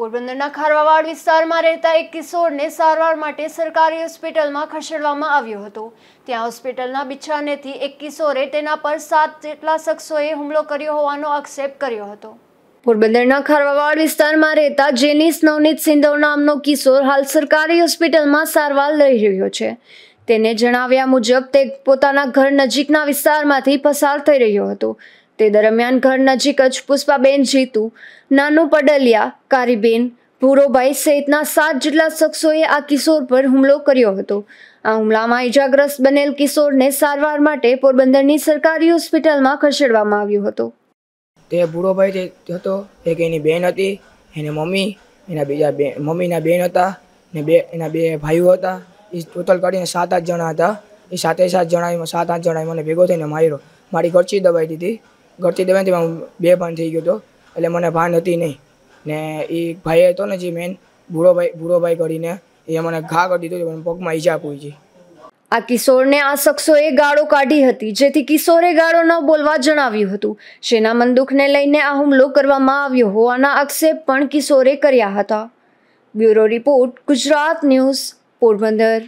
પોરબંદરના ખારવાવાડ વિસ્તારમાં રહેતા એક કિશોરને સારવાર માટે સરકારી હોસ્પિટલમાં ખસેડવામાં આવ્યો હતો। ત્યાં હોસ્પિટલના બિછાનેથી એક કિશોરે તેના પર 7 જેટલા શખ્સોએ હુમલો કર્યો હોવાનો આક્ષેપ કર્યો હતો। પોરબંદરના ખારવાવાડ વિસ્તારમાં રહેતા જેનિસ નવનીત સિંધવ નામનો કિશોર હાલ સરકારી હોસ્પિટલમાં સારવાર લઈ રહ્યો છે। તેને જણાવ્યા મુજબ તે પોતાના ઘર નજીકના વિસ્તારમાંથી પસાર થઈ રહ્યો હતો। તે દરમિયાન ઘર નજીક જ પુષ્પાબેન જીતુ, નાનુ પડલિયા, કારીબેન, ભૂરોભાઈ સહિતના 7 જેટલા શખ્સોએ આ કિશોર પર હુમલો કર્યો હતો। આ હુમલામાં ઈજાગ્રસ્ત બનેલ કિશોરને સારવાર માટે પોરબંદરની સરકારી હોસ્પિટલમાં ખસેડવામાં આવ્યો હતો। તે ભૂરોભાઈ હતો, એક એની બેન હતી, એની મમ્મી, એના બીજા મમ્મીના બેન હતા ને એના બે ભાઈઓ હતા। એ ટોટલ કરીને 7-8 જણા હતા। એ 7 જણા મને ભેગો થઈને માર્યો। મારી ગળચી દબાઈ દીધી। ગળચી દબાઈથી હું બેભાન થઈ ગયો હતો, એટલે મને ભાન હતી નહીં ને એ ભાઈ હતો ને જે મેન ભૂરોભાઈ કરીને એ મને ઘા કરી દીધો, પગમાં ઈજા પહોંચી। આ કિશોરને આ શખ્સોએ ગાળો કાઢી હતી, જેથી કિશોરે ગાળો ન બોલવા જણાવ્યું હતું। શેના બંદૂકને લઈને આ હુમલો કરવામાં આવ્યો હોવાના આક્ષેપ પણ કિશોરે કર્યા હતા। Bureau report, Gujarat news, Porbandar.